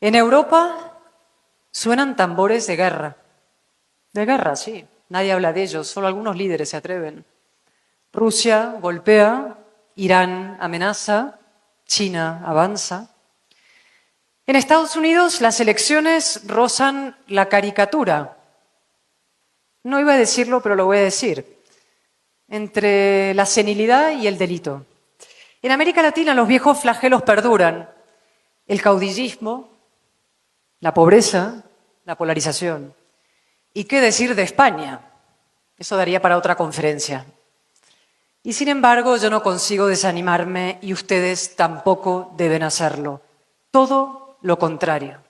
En Europa suenan tambores de guerra. De guerra, sí. Nadie habla de ellos, solo algunos líderes se atreven. Rusia golpea, Irán amenaza, China avanza. En Estados Unidos las elecciones rozan la caricatura. No iba a decirlo, pero lo voy a decir. Entre la senilidad y el delito. En América Latina los viejos flagelos perduran. El caudillismo, la pobreza, la polarización. ¿Y qué decir de España? Eso daría para otra conferencia. Y sin embargo, yo no consigo desanimarme y ustedes tampoco deben hacerlo. Todo lo contrario.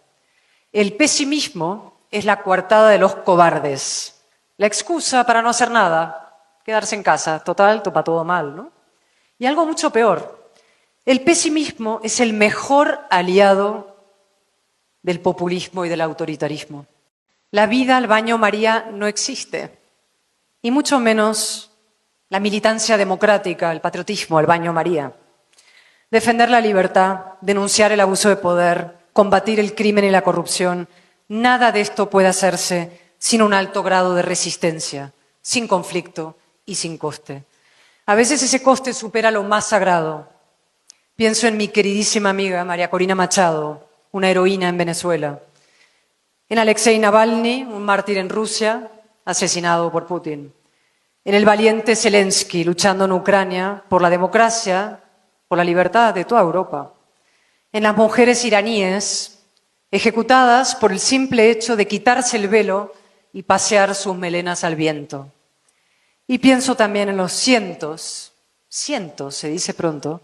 El pesimismo es la coartada de los cobardes. La excusa para no hacer nada, quedarse en casa. Total, topa todo mal, ¿no? Y algo mucho peor. El pesimismo es el mejor aliado del populismo y del autoritarismo. La vida al baño María no existe, y mucho menos la militancia democrática, el patriotismo al baño María. Defender la libertad, denunciar el abuso de poder, combatir el crimen y la corrupción, nada de esto puede hacerse sin un alto grado de resistencia, sin conflicto y sin coste. A veces ese coste supera lo más sagrado. Pienso en mi queridísima amiga María Corina Machado, una heroína en Venezuela. En Alexei Navalny, un mártir en Rusia, asesinado por Putin. En el valiente Zelensky, luchando en Ucrania por la democracia, por la libertad de toda Europa. En las mujeres iraníes, ejecutadas por el simple hecho de quitarse el velo y pasear sus melenas al viento. Y pienso también en los cientos se dice pronto,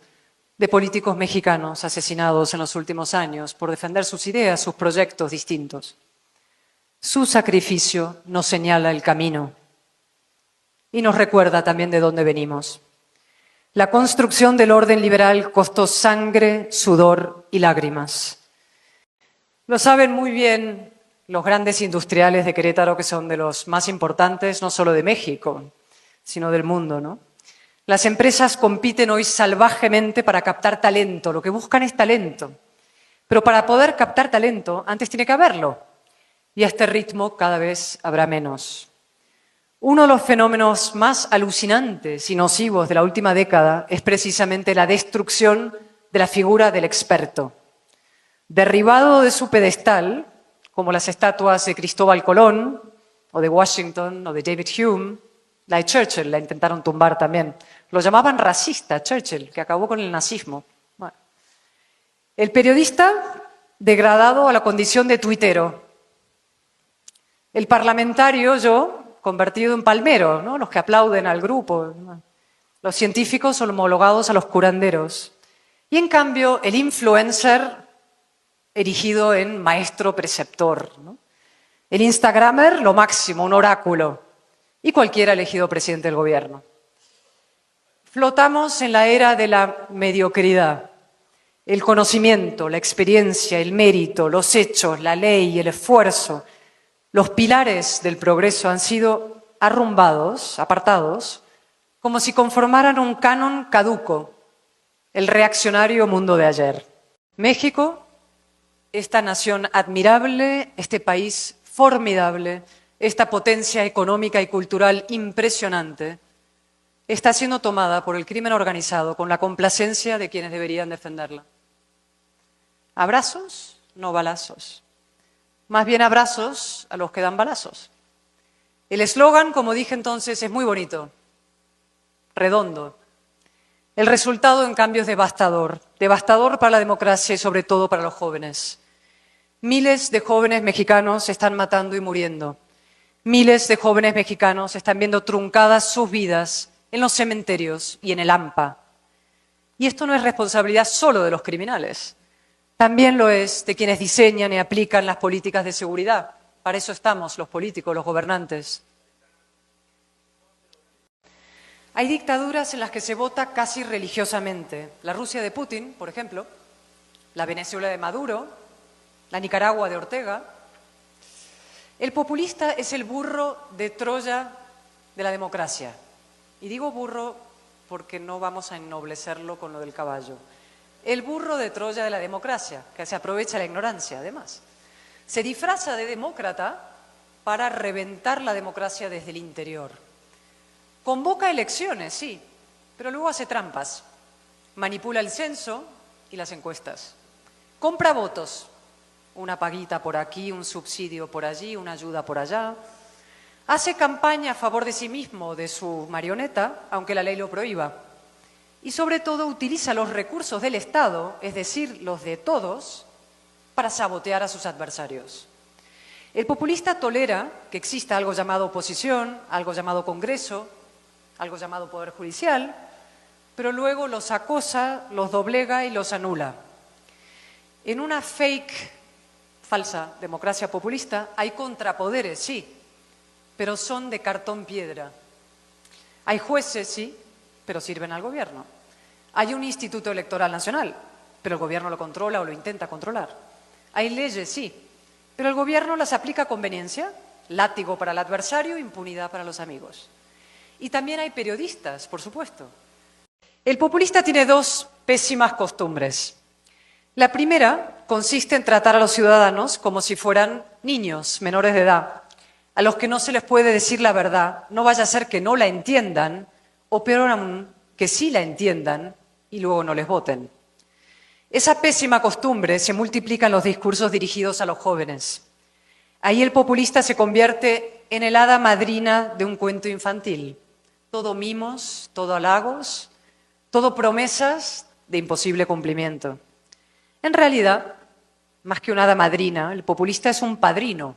de políticos mexicanos asesinados en los últimos años por defender sus ideas, sus proyectos distintos. Su sacrificio nos señala el camino y nos recuerda también de dónde venimos. La construcción del orden liberal costó sangre, sudor y lágrimas. Lo saben muy bien los grandes industriales de Querétaro, que son de los más importantes, no solo de México, sino del mundo, ¿no? Las empresas compiten hoy salvajemente para captar talento. Lo que buscan es talento. Pero para poder captar talento, antes tiene que haberlo. Y a este ritmo cada vez habrá menos. Uno de los fenómenos más alucinantes y nocivos de la última década es precisamente la destrucción de la figura del experto. Derribado de su pedestal, como las estatuas de Cristóbal Colón, o de Washington, o de David Hume, la de Churchill la intentaron tumbar también. Lo llamaban racista, Churchill, que acabó con el nazismo. Bueno. El periodista degradado a la condición de tuitero. El parlamentario, yo, convertido en palmero, ¿no? Los que aplauden al grupo. Los científicos homologados a los curanderos. Y en cambio, el influencer erigido en maestro preceptor, ¿no? El instagramer, lo máximo, un oráculo. Y cualquiera elegido presidente del gobierno. Flotamos en la era de la mediocridad. El conocimiento, la experiencia, el mérito, los hechos, la ley, el esfuerzo, los pilares del progreso han sido arrumbados, apartados, como si conformaran un canon caduco, el reaccionario mundo de ayer. México, esta nación admirable, este país formidable, esta potencia económica y cultural impresionante, está siendo tomada por el crimen organizado con la complacencia de quienes deberían defenderla. Abrazos, no balazos. Más bien abrazos a los que dan balazos. El eslogan, como dije entonces, es muy bonito, redondo. El resultado, en cambio, es devastador. Devastador para la democracia y sobre todo para los jóvenes. Miles de jóvenes mexicanos se están matando y muriendo. Miles de jóvenes mexicanos están viendo truncadas sus vidas en los cementerios y en el AMPA. Y esto no es responsabilidad solo de los criminales. También lo es de quienes diseñan y aplican las políticas de seguridad. Para eso estamos los políticos, los gobernantes. Hay dictaduras en las que se vota casi religiosamente. La Rusia de Putin, por ejemplo, la Venezuela de Maduro, la Nicaragua de Ortega. El populista es el burro de Troya de la democracia. Y digo burro porque no vamos a ennoblecerlo con lo del caballo. el burro de Troya de la democracia, que se aprovecha la ignorancia, además. Se disfraza de demócrata para reventar la democracia desde el interior. Convoca elecciones, sí, pero luego hace trampas. Manipula el censo y las encuestas. Compra votos. Una paguita por aquí, un subsidio por allí, una ayuda por allá. Hace campaña a favor de sí mismo, de su marioneta, aunque la ley lo prohíba. Y sobre todo utiliza los recursos del Estado, es decir, los de todos, para sabotear a sus adversarios. El populista tolera que exista algo llamado oposición, algo llamado Congreso, algo llamado Poder Judicial, pero luego los acosa, los doblega y los anula. En una falsa democracia populista hay contrapoderes, sí, pero son de cartón piedra. Hay jueces, sí, pero sirven al gobierno. Hay un Instituto Electoral Nacional, pero el gobierno lo controla o lo intenta controlar. Hay leyes, sí, pero el gobierno las aplica a conveniencia, látigo para el adversario, impunidad para los amigos. Y también hay periodistas, por supuesto. El populista tiene dos pésimas costumbres. La primera consiste en tratar a los ciudadanos como si fueran niños menores de edad, a los que no se les puede decir la verdad, no vaya a ser que no la entiendan, o peor aún, que sí la entiendan y luego no les voten. Esa pésima costumbre se multiplica en los discursos dirigidos a los jóvenes. Ahí el populista se convierte en el hada madrina de un cuento infantil. Todo mimos, todo halagos, todo promesas de imposible cumplimiento. En realidad, más que una hada madrina, el populista es un padrino,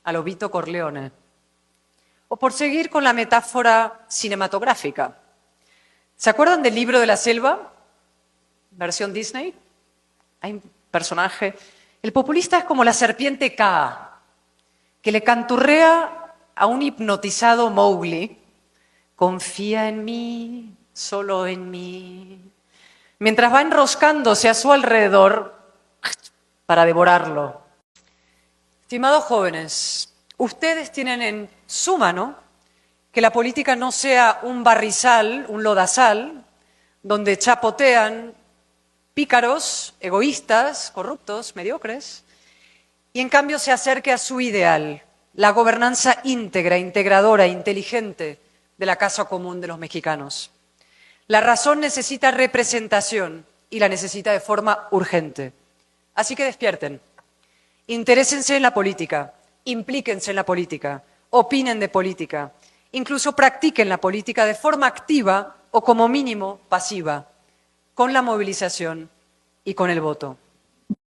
a lo Vito Corleone. O por seguir con la metáfora cinematográfica. ¿Se acuerdan del Libro de la Selva? Versión Disney. Hay un personaje. El populista es como la serpiente Kaa, que le canturrea a un hipnotizado Mowgli. Confía en mí, solo en mí. Mientras va enroscándose a su alrededor para devorarlo. Estimados jóvenes, ustedes tienen en su mano que la política no sea un barrizal, un lodazal, donde chapotean pícaros, egoístas, corruptos, mediocres, y en cambio se acerque a su ideal, la gobernanza íntegra, integradora, inteligente de la casa común de los mexicanos. La razón necesita representación y la necesita de forma urgente. Así que despierten, interésense en la política, implíquense en la política, opinen de política, incluso practiquen la política de forma activa o como mínimo pasiva, con la movilización y con el voto.